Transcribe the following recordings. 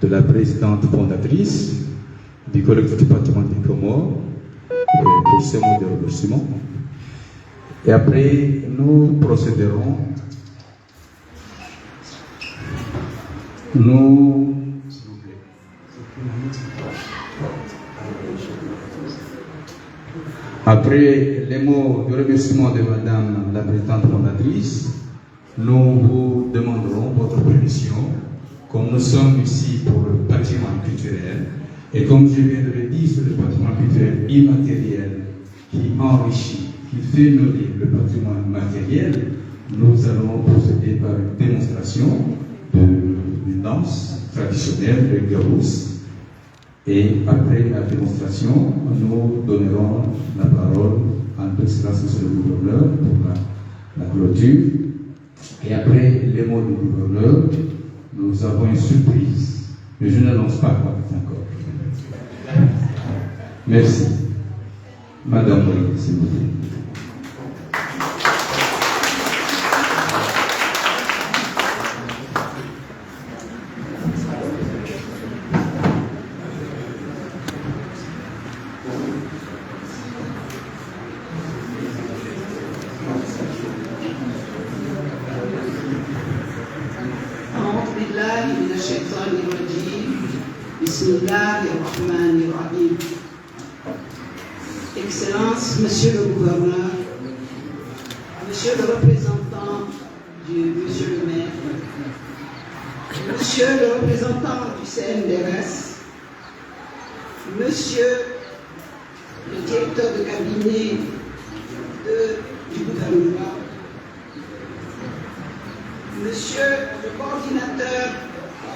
de la présidente fondatrice du collectif du patrimoine des Comores pour ce mot de remerciement. Et après, nous procéderons. Après les mots de remerciement de Madame la présidente fondatrice, nous vous demanderons votre permission, comme nous sommes ici pour le patrimoine culturel, et comme je viens de le dire sur le patrimoine culturel immatériel qui enrichit, qui fait nourrir le patrimoine matériel, nous allons procéder par une démonstration d'une danse traditionnelle, le gabous. Et après la démonstration, nous donnerons la parole en toute silence sur le gouverneur pour la clôture. Et après les mots du gouverneur, nous avons une surprise. Mais je n'annonce pas quoi encore. Merci. Madame Moïse, s'il vous plaît. Excellences, Monsieur le gouverneur, Monsieur le représentant Monsieur le maire, Monsieur le représentant du CNDRS, Monsieur le directeur de cabinet du gouvernement, Monsieur le coordinateur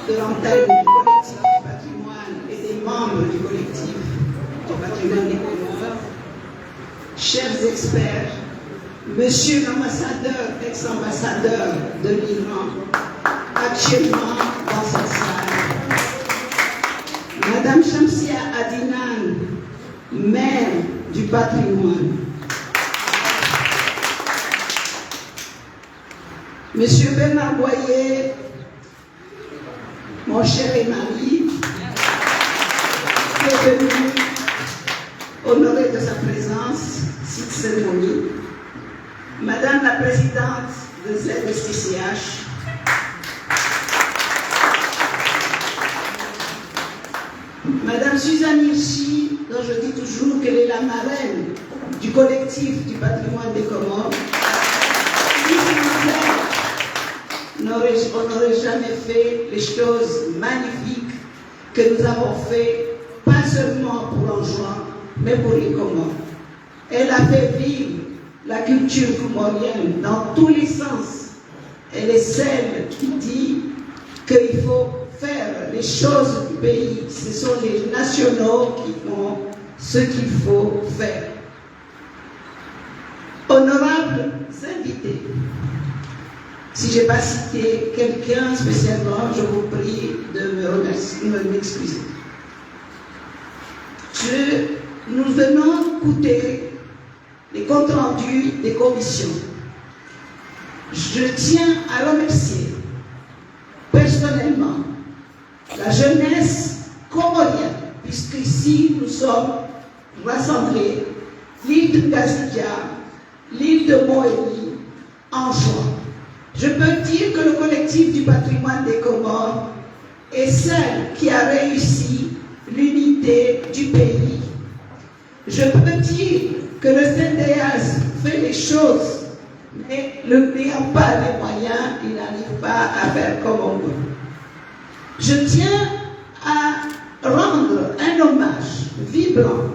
de l'antenne du collectif du patrimoine et des membres du collectif du patrimoine des Comores, chers experts, Monsieur l'ambassadeur, ex-ambassadeur de l'Iran, actuellement dans cette salle, Madame Shamsia Adinan, maire du patrimoine, Monsieur Bernard Boyer, mon cher Emmanuel, qui est venu honorer de sa présence cette cérémonie, Madame la présidente de ZSTCH, Madame Suzanne Hirschi, dont je dis toujours qu'elle est la marraine du collectif du patrimoine des Comores, qui on n'aurait jamais fait les choses magnifiques que nous avons fait, pas seulement pour l'Anjouan, mais pour les Comores. Elle a fait vivre la culture comorienne dans tous les sens. Elle est celle qui dit qu'il faut faire les choses du pays. Ce sont les nationaux qui font ce qu'il faut faire. Honorables invités, si je n'ai pas cité quelqu'un spécialement, je vous prie de m'excuser. Nous venons écouter les comptes rendus des commissions. Je tiens à remercier personnellement la jeunesse comorienne, puisqu'ici nous sommes rassemblés, l'île de Gazidia, l'île de Moélie, en juin. Je peux dire que le collectif du patrimoine des Comores est celle qui a réussi l'unité du pays. Je peux dire que le CNDS fait les choses, mais n'ayant pas les moyens, il n'arrive pas à faire comme on veut. Je tiens à rendre un hommage vibrant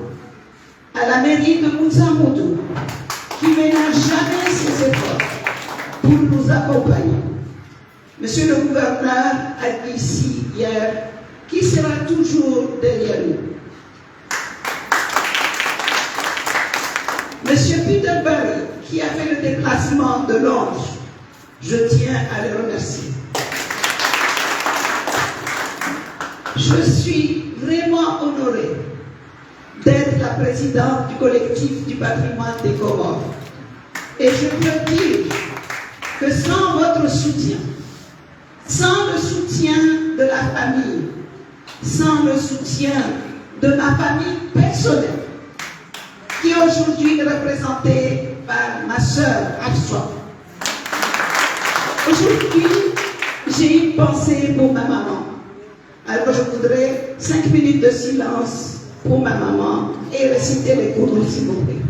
à la mairie de Moutsamoudou, qui ménage jamais ses efforts pour nous accompagner. Monsieur le gouverneur a dit ici hier qu'il sera toujours derrière nous. Monsieur Peter Barry, qui a fait le déplacement de Londres, je tiens à le remercier. Je suis vraiment honorée d'être la présidente du collectif du patrimoine des Comores. Et je peux dire que sans votre soutien, sans le soutien de la famille, sans le soutien de ma famille personnelle, qui aujourd'hui est représentée par ma sœur Afswa. Aujourd'hui, j'ai une pensée pour ma maman. Alors je voudrais 5 minutes de silence pour ma maman et réciter les cours, s'il vous plaît.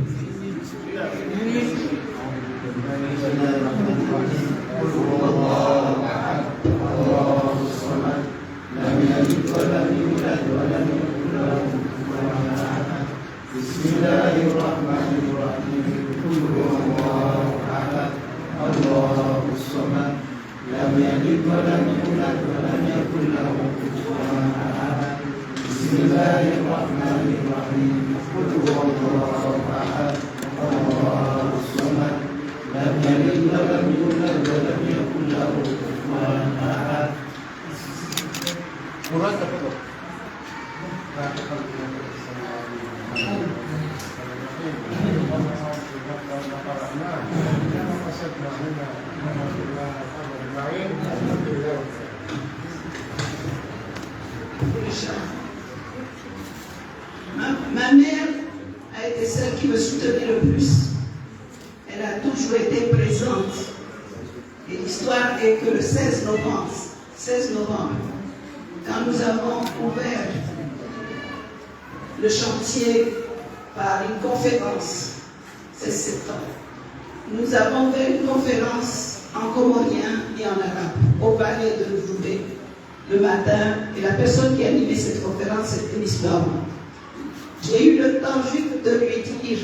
Ma mère a été celle qui me soutenait le plus. Elle a toujours été présente. Et l'histoire est que le 16 novembre, quand nous avons ouvert le chantier par une conférence, c'est septembre, nous avons fait une conférence en comorien et en arabe au palais de Loujoubé le matin, et la personne qui a animé cette conférence, c'était Miss Norma. J'ai eu le temps juste de lui dire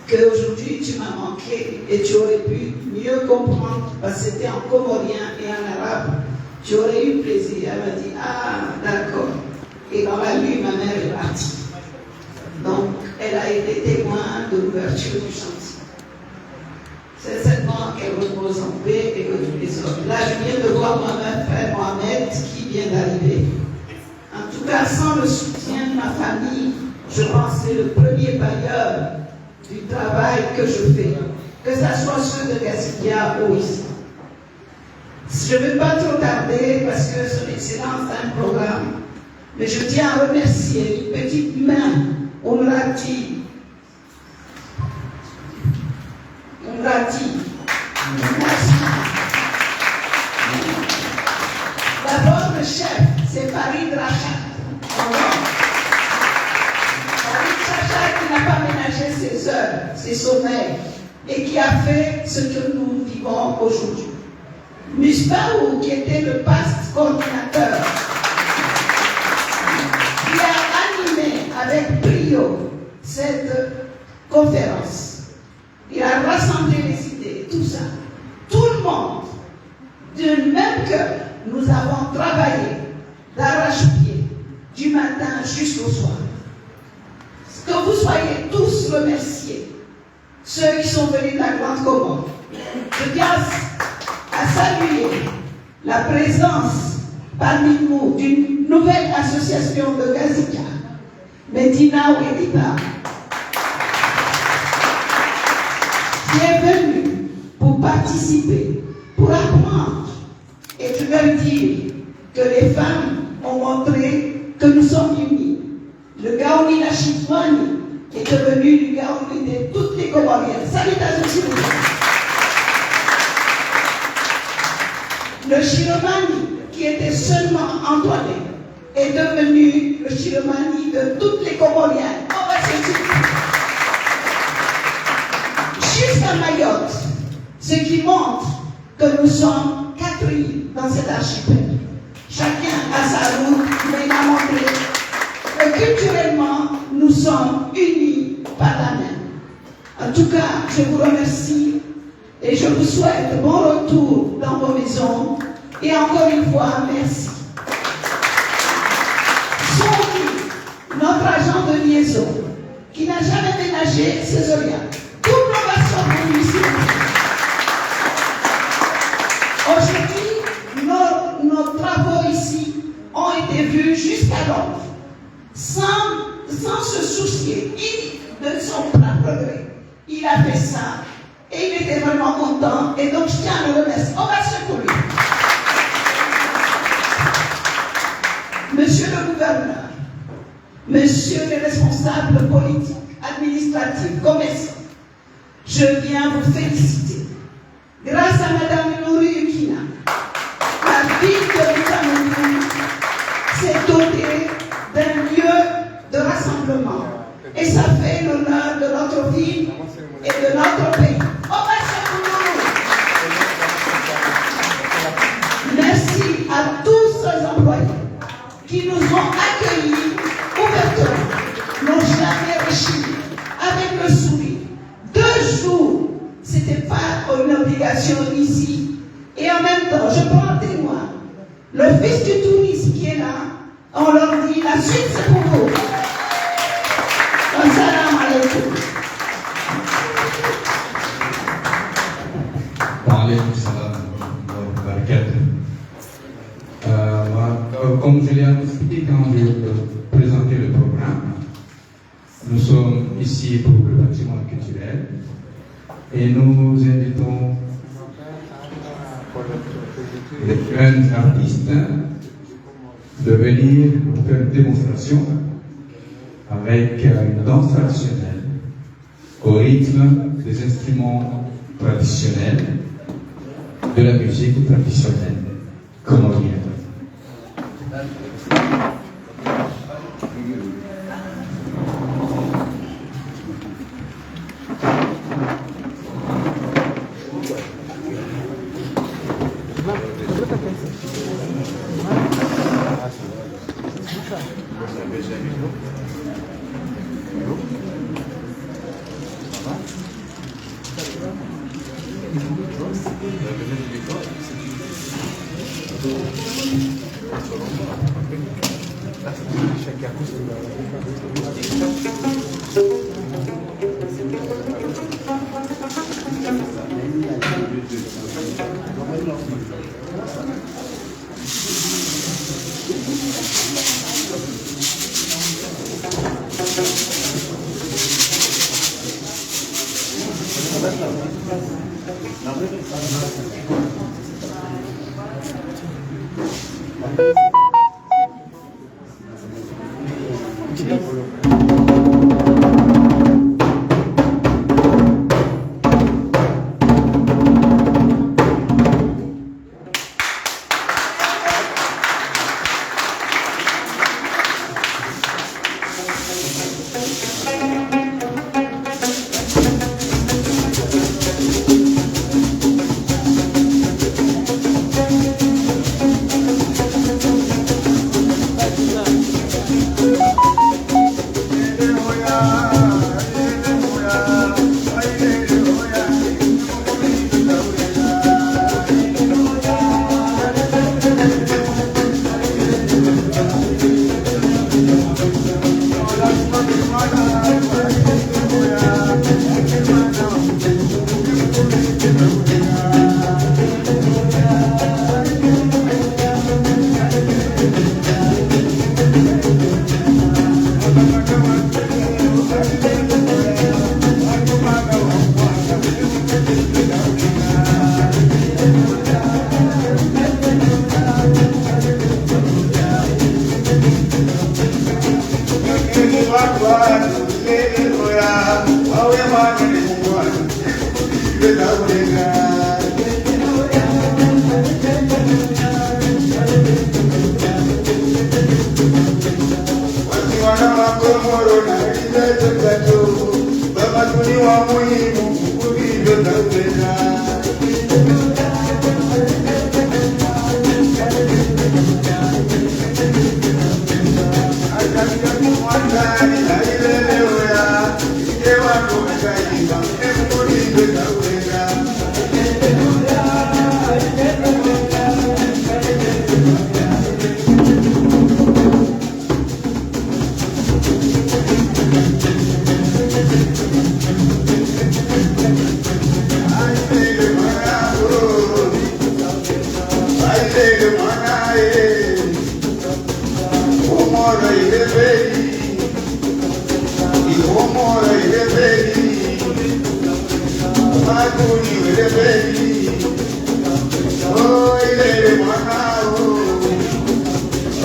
qu'aujourd'hui tu m'as manqué et tu aurais pu mieux comprendre, parce que c'était en comorien et en arabe, tu aurais eu plaisir. Elle m'a dit, ah d'accord. Et dans la nuit, ma mère est partie. Donc, elle a été témoin de l'ouverture du chantier. C'est certainement qu'elle repose en paix et que tous les autres. Là, je viens de voir mon frère Mohamed qui vient d'arriver. En tout cas, sans le soutien de ma famille, je pense que c'est le premier bailleur du travail que je fais, que ce soit ceux de Gazidia ou ici. Je ne vais pas trop tarder parce que son Excellence a un programme, mais je tiens à remercier une petite main, Oumrati. Merci. D'abord, le chef, c'est Farid Rachat. Farid Rachat qui n'a pas ménagé ses heures, ses sommeils, et qui a fait ce que nous vivons aujourd'hui. Musbaou, qui était le past coordinateur, qui a animé avec brio cette conférence. Il a rassemblé les idées, tout ça. Tout le monde, d'un même cœur, nous avons travaillé d'arrache-pied, du matin jusqu'au soir. Que vous soyez tous remerciés, ceux qui sont venus de la Grande Comore. Je tiens à saluer la présence parmi nous d'une nouvelle association de Gazidia, Medina Ouedina, qui est venue pour participer, pour apprendre. Et je veux dire que les femmes ont montré que nous sommes unis. Le Gaouni Nachitwani est devenu le Gaouni de toutes les Comoriennes. Salutations. Le Chiromani, qui était seulement Antoine, est devenu le Chiromani de toutes les Comoriennes. On va se dire. Jusqu'à Mayotte, ce qui montre que nous sommes 4 îles dans cet archipel. Chacun a sa route, mais il a montré que culturellement, nous sommes unis par la main. En tout cas, je vous remercie et je vous souhaite bon retour dans vos maisons. Et encore une fois, merci. Sophie, notre agent de liaison, qui n'a jamais ménagé ses oreilles. Toute l'ovation pour lui ici. Aujourd'hui, nos travaux ici ont été vus jusqu'à Londres, sans se soucier de son propre gré. Il a fait ça et il était vraiment content. Et donc, je tiens à le remercier. Ovation pour lui. Monsieur le gouverneur, Monsieur les responsables politiques, administratifs, commerçants, je viens vous féliciter. Grâce à Madame Nouri Yukina, la ville de Butamouni s'est dotée d'un lieu de rassemblement. Et ça fait l'honneur de notre ville et de notre pays. Merci à tous ces employés qui nous ont accueillis ouvertement, n'ont jamais rechigné, avec le sourire. 2 jours, ce n'était pas une obligation ici. Et en même temps, je prends témoin, le fils du tourisme qui est là, on leur dit, la suite c'est pour vous. Salam alaikum. Wa alaykum salam wa barakatuh. Comme je l'ai annoncé quand je présentais le programme, nous sommes ici pour le patrimoine culturel et nous invitons les jeunes artistes de venir faire une démonstration avec une danse traditionnelle au rythme des instruments traditionnels de la musique traditionnelle comorienne.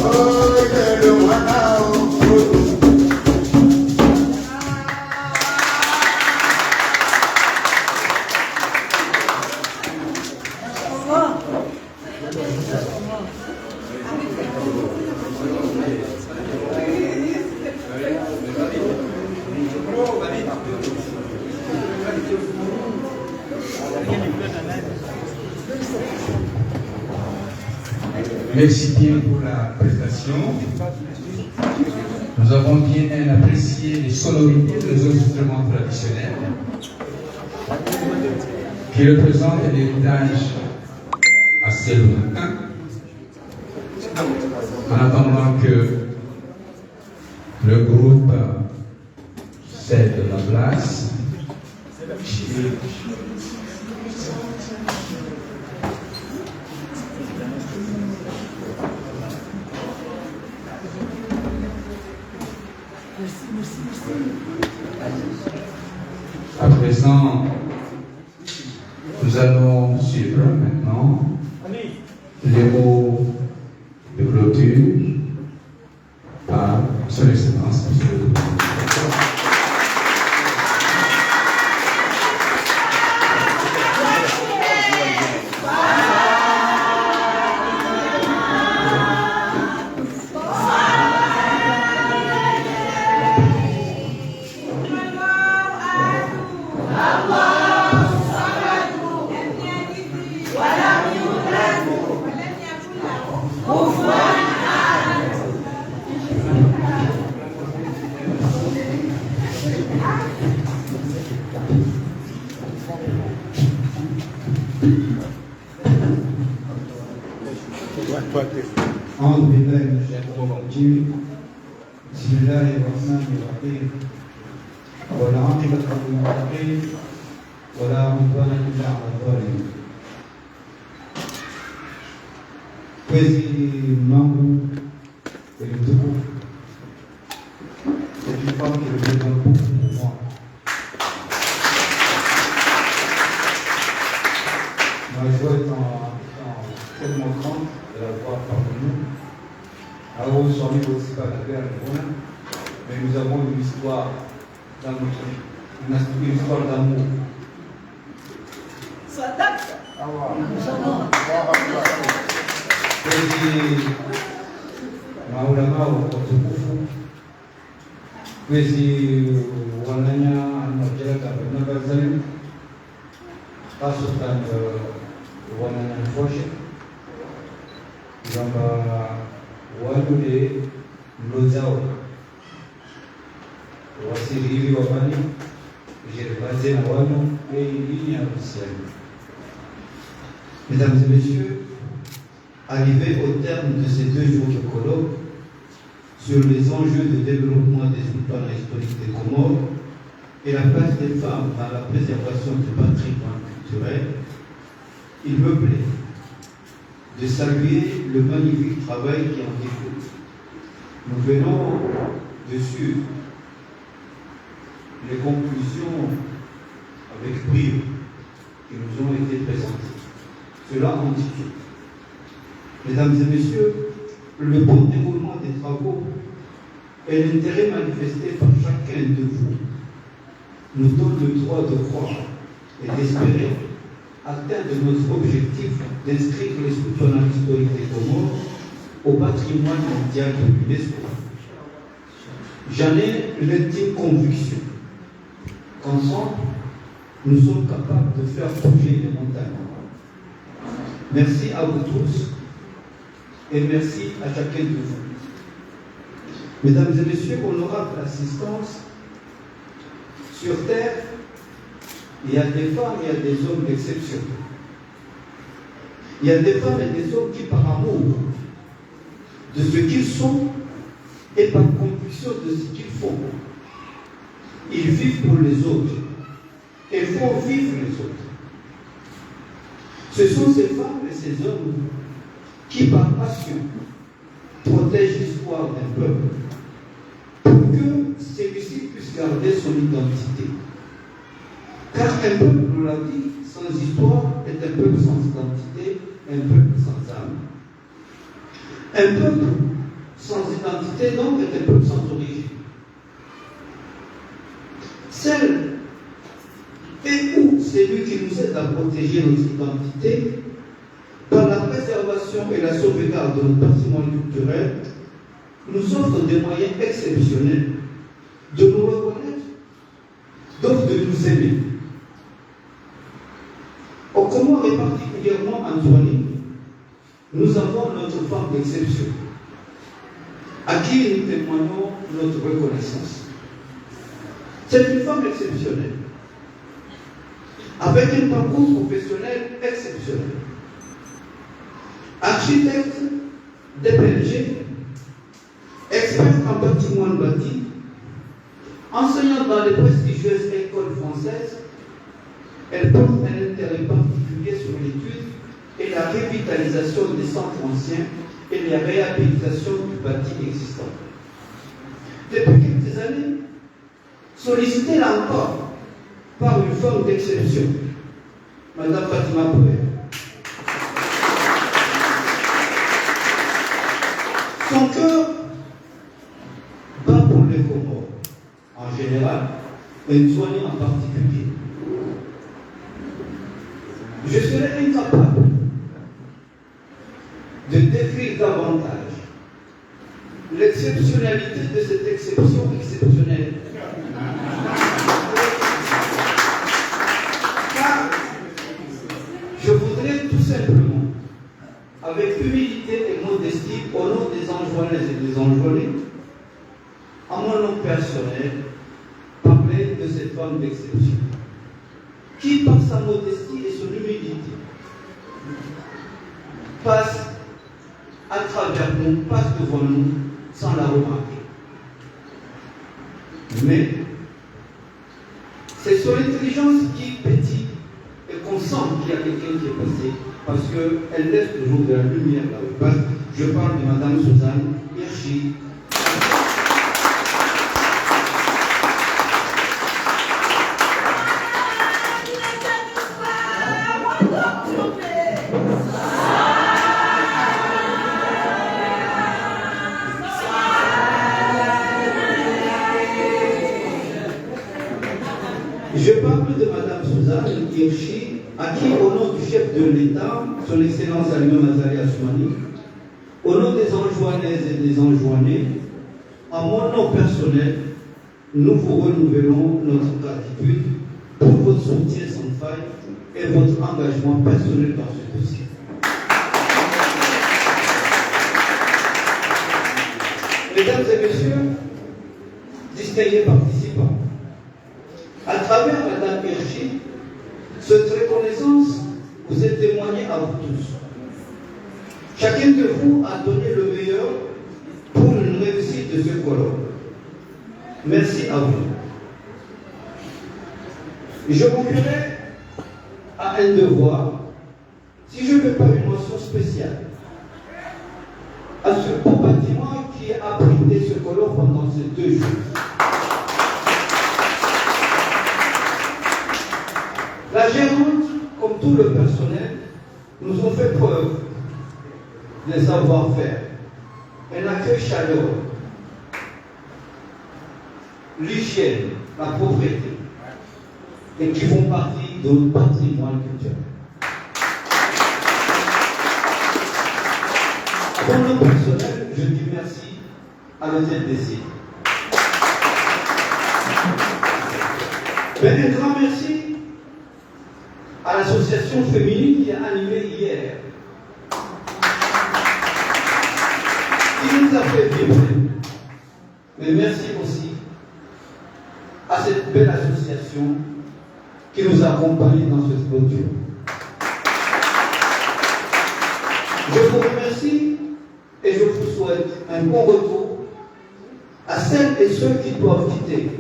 Oh, Merci bien pour la prestation. Nous avons bien apprécié les sonorités des instruments traditionnels qui représentent l'héritage assez lointain. En attendant que le groupe cède la place, à présent, nous allons suivre maintenant les mots de clôture par Son Excellence, Monsieur le Président. أعوذ بالله من الشيطان الرجيم بسم الله الرحمن الرحيم والعاقبة للمتقين ولا عدوان إلا على الظالمين. Président et le debout, c'est une femme qui représente beaucoup pour moi. Ma joie est tellement grande de la voir parmi nous. Alors, nous sommes aussi par la guerre de Rwanda, mais nous avons une histoire d'amour, une histoire d'amour. Kwezi maulama watukufu, kwezi wananya anajira kabla bazali, hasutan wananya foshe, kwamba wadude mlozao wasiri hivi wabani jerebaze na wanu hii ya uhusiano. Mesdames et messieurs, arrivé au terme de ces 2 jours de colloque sur les enjeux de développement des sultanats historiques des Comores et la place des femmes dans la préservation du patrimoine culturel, il me plaît de saluer le magnifique travail qui en découle. Nous venons de suivre les conclusions avec brio qui nous ont été présentées. Cela en dit tout. Mesdames et messieurs, le bon déroulement des travaux et l'intérêt manifesté par chacun de vous nous donne le droit de croire et d'espérer atteindre notre objectif d'inscrire les sultanats historiques des Comores au patrimoine mondial de l'UNESCO. J'en ai l'intime conviction qu'ensemble, nous sommes capables de faire bouger les montagnes. Merci à vous tous et merci à chacun de vous. Mesdames et messieurs, honorable assistance, sur terre, il y a des femmes, il y a des hommes d'exception. Il y a des femmes et des hommes qui, par amour de ce qu'ils sont et par conviction de ce qu'ils font, ils vivent pour les autres et font vivre les autres. Ce sont ces femmes et ces hommes qui, par passion, protègent l'histoire d'un peuple pour que celui-ci puisse garder son identité. Car un peuple, nous l'a dit, sans histoire est un peuple sans identité, un peuple sans âme. Un peuple sans identité, donc, est un peuple sans origine. Celle et où celui qui nous aide à protéger notre identité par la préservation et la sauvegarde de notre patrimoine culturel nous offre des moyens exceptionnels de nous reconnaître, donc de nous aimer. Au Comores et particulièrement en Zouani, nous avons notre femme d'exception, à qui nous témoignons notre reconnaissance. C'est une femme exceptionnelle, avec un parcours professionnel exceptionnel. Architecte DPLG, experte en bâtiment bâti, enseignante dans les prestigieuses écoles françaises, elle porte un intérêt particulier sur l'étude et la revitalisation des centres anciens et la réhabilitation du bâti existant. Depuis quelques années, sollicitée là encore par une femme d'exception, Madame Fatima Poher. Son cœur bat pour les Comores en général, et une soignée en particulier. Je serais incapable de décrire davantage l'exceptionnalité de cette exception exceptionnelle. Car je voudrais tout simplement, avec humilité et modestie, au nom des Anjouanaises et des Anjouanais, à mon nom personnel, parler de cette femme d'exception, qui, par sa modestie et son humilité, passe à travers nous, passe devant nous, sans la remarquer. Mais c'est son intelligence qui pétille et qu'on sent qu'il y a quelqu'un qui est passé, parce qu'elle laisse toujours de la lumière là où elle passe. Je parle de Madame Suzanne Hirschi. Je parle de Madame Suzanne Hirschi, à qui, au nom du chef de l'État, son Excellence Alioune Mazali Assoumani, au nom des Anjouanaises et des Anjouanais, en mon nom personnel, nous vous renouvelons notre gratitude pour votre soutien sans faille et votre engagement personnel dans ce dossier. Mesdames et messieurs, distingués participants, à travers Madame Hirschi, cette reconnaissance vous est témoignée à vous tous. Chacun de vous a donné le meilleur pour une réussite de ce colloque. Merci à vous. Je manquerai à un devoir si je ne fais pas une mention spéciale à ce beau bâtiment qui a abrité ce colloque pendant ces 2 jours. La gérante, comme tout le personnel, nous ont fait preuve de savoir-faire, un accueil chaleureux, l'hygiène, la propreté, et qui font partie de notre patrimoine culturel. Pour le personnel, je dis merci à l'hôtel des Cygnes. Mais un grand merci à l'association féminine qui a animé hier, qui nous a fait vibrer. Mais merci aussi à cette belle association qui nous a accompagnés dans cette clôture. Je vous remercie et je vous souhaite un bon retour à celles et ceux qui doivent quitter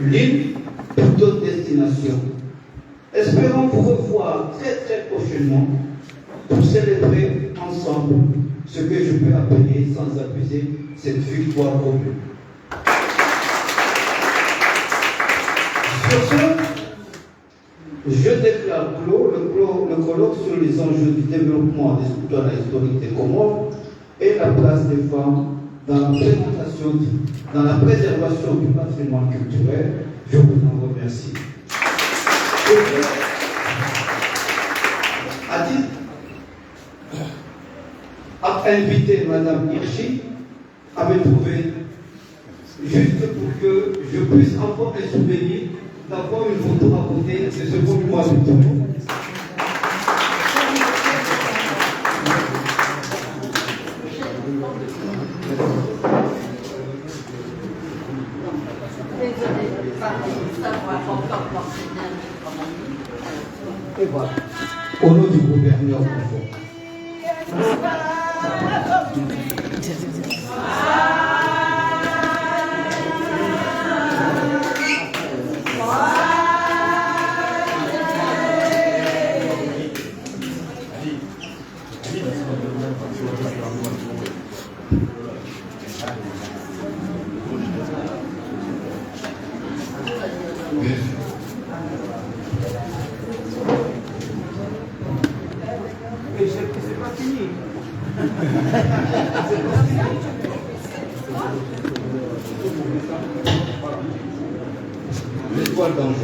l'île pour d'autres destinations. Espérons vous revoir très très prochainement pour célébrer ensemble ce que je peux appeler, sans abuser, cette victoire commune. Sur ce, je déclare clos le colloque sur les enjeux du développement des structures historiques des Comores et la place des femmes dans la présentation, dans la préservation du patrimoine culturel. Je vous en remercie. À titre à inviter Madame Hirschi à me trouver juste pour que je puisse avoir un souvenir d'avoir une photo à côté de ce monument du tout. Et voilà. Au nom du gouverneur Confort. L'étoile d'ange.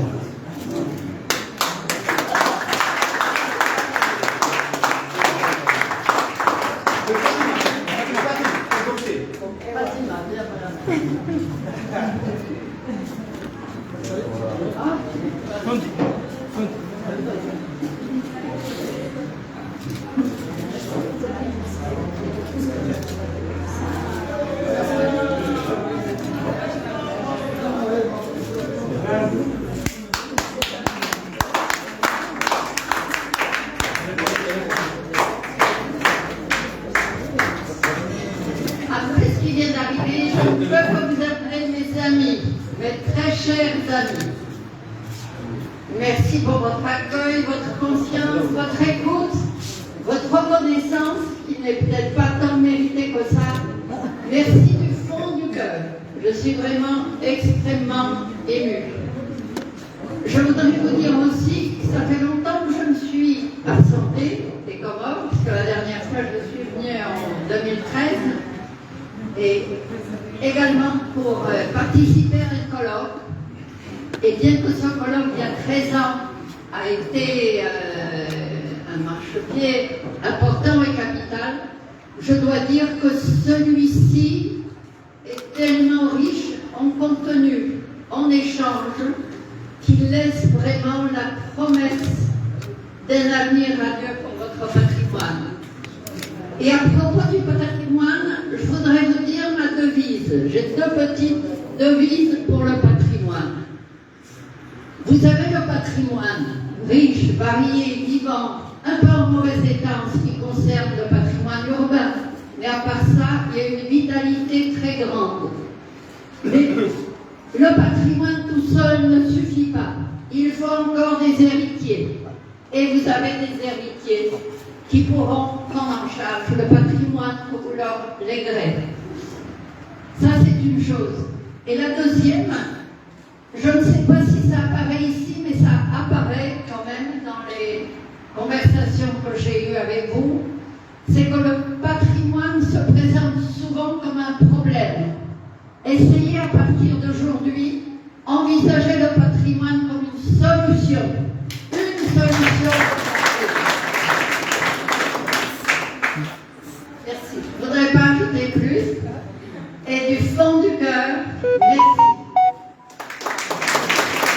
Après ce qui vient d'arriver, je ne peux que vous appeler mes amis, mes très chers amis. Merci pour votre accueil, votre conscience, votre écoute, votre reconnaissance, qui n'est peut-être pas tant méritée que ça. Merci du fond du cœur. Je suis vraiment extrêmement émue. Je voudrais vous dire aussi que ça fait longtemps que je me suis absentée des Comores, puisque la dernière fois je suis venue en 2013, et également pour participer à un colloque. Et bien que ce colloque, il y a 13 ans, a été un marchepied important et capital, je dois dire que celui-ci est tellement riche en contenu, en échange, qu'il laisse vraiment la promesse d'un avenir radieux pour votre patrimoine. Et à propos du patrimoine, je voudrais vous dire ma devise. J'ai deux petites devises pour le patrimoine. Vous avez le patrimoine riche, varié, vivant, un peu en mauvais état en ce qui concerne le patrimoine urbain. Mais à part ça, il y a une vitalité très grande. Mais le patrimoine tout seul ne suffit pas. Il faut encore des héritiers. Et vous avez des héritiers qui pourront prendre en charge le patrimoine que vous leur léguerez. Ça, c'est une chose. Et la deuxième, je ne sais pas si ça apparaît ici, mais ça apparaît quand même dans les conversations que j'ai eues avec vous, c'est que le patrimoine se présente souvent comme un problème. Essayez à partir d'aujourd'hui, envisager le patrimoine comme une solution. Une solution. Merci. Je ne voudrais pas ajouter plus. Et du fond du cœur, merci.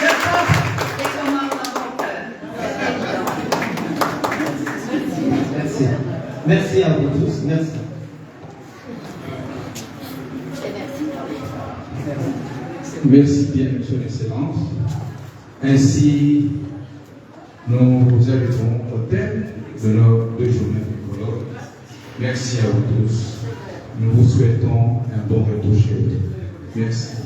Je porte des commandes dans mon cœur. Merci. Merci à vous tous. Merci. Merci bien, Monsieur l'Excellence. Ainsi, nous arrivons au terme de nos 2 journées de colloque. Merci à vous tous. Nous vous souhaitons un bon retour chez vous. Merci.